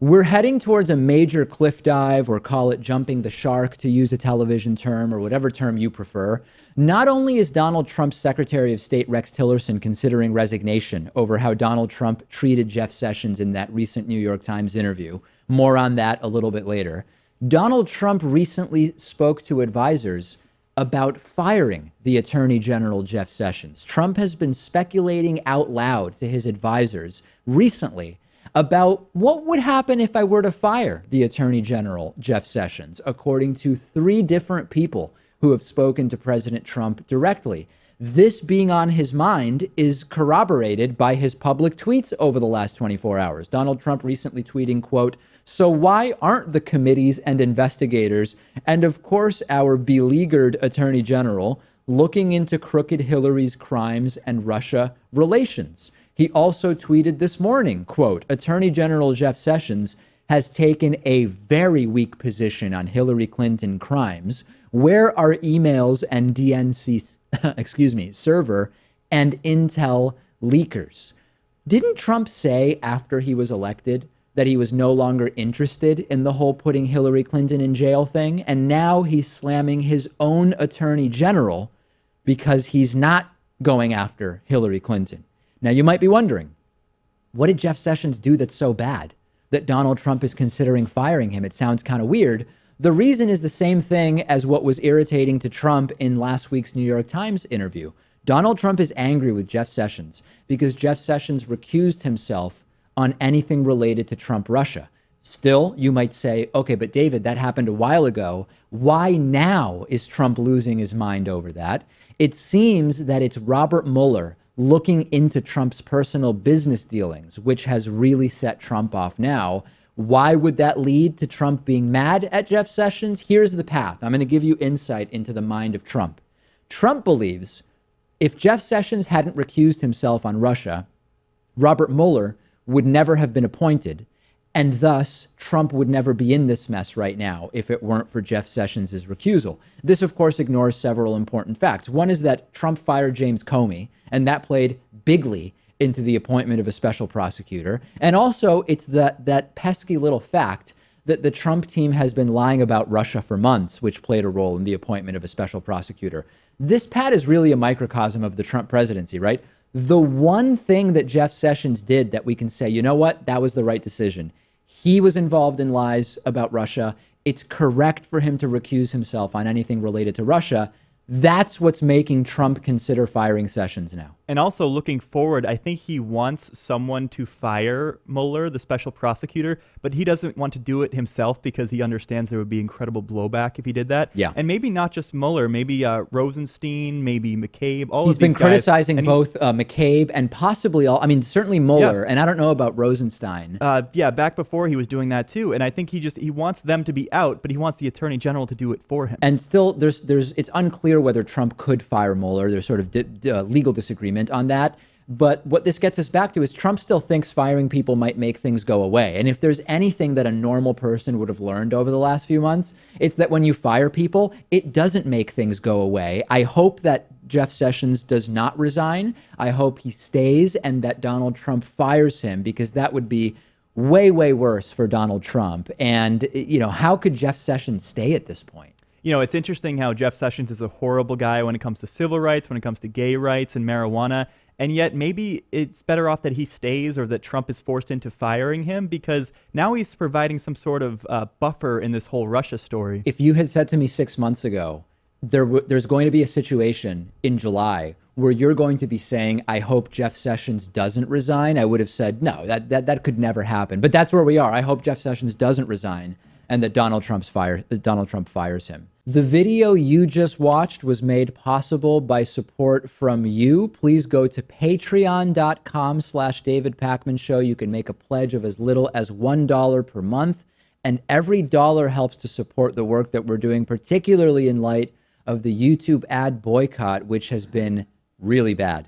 We're heading towards a major cliff dive, or call it jumping the shark, to use a television term or whatever term you prefer. Not only is Donald Trump's Secretary of State Rex Tillerson considering resignation over how Donald Trump treated Jeff Sessions in that recent New York Times interview. More on that a little bit later. Donald Trump recently spoke to advisors about firing the Attorney General Jeff Sessions. Trump has been speculating out loud to his advisors recently about what would happen if I were to fire the Attorney General Jeff Sessions, according to 3 different people who have spoken to President Trump directly. This being on his mind is corroborated by his public tweets over the last 24 hours. Donald Trump recently tweeting, quote, "So why aren't the committees and investigators, and of course our beleaguered Attorney General, looking into crooked Hillary's crimes and Russia relations?" He also tweeted this morning, quote, "Attorney General Jeff Sessions has taken a very weak position on Hillary Clinton crimes. Where are emails and DNC, server and intel leakers?" Didn't Trump say after he was elected that he was no longer interested in the whole putting Hillary Clinton in jail thing? And now he's slamming his own Attorney General because he's not going after Hillary Clinton. Now, you might be wondering, what did Jeff Sessions do that's so bad that Donald Trump is considering firing him? It sounds kind of weird. The reason is the same thing as what was irritating to Trump in last week's New York Times interview. Donald Trump is angry with Jeff Sessions because Jeff Sessions recused himself on anything related to Trump-Russia. Still, you might say, okay, but David, that happened a while ago. Why now is Trump losing his mind over that? It seems that it's Robert Mueller looking into Trump's personal business dealings, which has really set Trump off now. Why would that lead to Trump being mad at Jeff Sessions? Here's the path. I'm going to give you insight into the mind of Trump. Trump believes if Jeff Sessions hadn't recused himself on Russia, Robert Mueller would never have been appointed. And thus, Trump would never be in this mess right now if it weren't for Jeff Sessions' recusal. This, of course, ignores several important facts. One is that Trump fired James Comey, and that played bigly into the appointment of a special prosecutor. And also, it's that pesky little fact that the Trump team has been lying about Russia for months, which played a role in the appointment of a special prosecutor. This, Pat, is really a microcosm of the Trump presidency, right? The one thing that Jeff Sessions did that we can say, you know what, that was the right decision. He was involved in lies about Russia. It's correct for him to recuse himself on anything related to Russia. That's what's making Trump consider firing Sessions now. And also looking forward, I think he wants someone to fire Mueller, the special prosecutor, but he doesn't want to do it himself because he understands there would be incredible blowback if he did that. Yeah. And maybe not just Mueller, maybe Rosenstein, maybe McCabe, all He's of these been guys. criticizing both McCabe and possibly certainly Mueller. Yeah. And I don't know about Rosenstein. Back before he was doing that too. And I think he wants them to be out, but he wants the Attorney General to do it for him. And still, it's unclear whether Trump could fire Mueller. There's sort of legal disagreement on that. But what this gets us back to is Trump still thinks firing people might make things go away. And if there's anything that a normal person would have learned over the last few months, it's that when you fire people, it doesn't make things go away. I hope that Jeff Sessions does not resign. I hope he stays and that Donald Trump fires him, because that would be way, way worse for Donald Trump. And, how could Jeff Sessions stay at this point? It's interesting how Jeff Sessions is a horrible guy when it comes to civil rights, when it comes to gay rights and marijuana. And yet maybe it's better off that he stays, or that Trump is forced into firing him, because now he's providing some sort of buffer in this whole Russia story. If you had said to me 6 months ago, there's going to be a situation in July where you're going to be saying, I hope Jeff Sessions doesn't resign, I would have said, no, that could never happen. But that's where we are. I hope Jeff Sessions doesn't resign and that Donald Trump fires him. The video you just watched was made possible by support from you. Please go to patreon.com/David Pakman Show. You can make a pledge of as little as $1 per month. And every dollar helps to support the work that we're doing, particularly in light of the YouTube ad boycott, which has been really bad.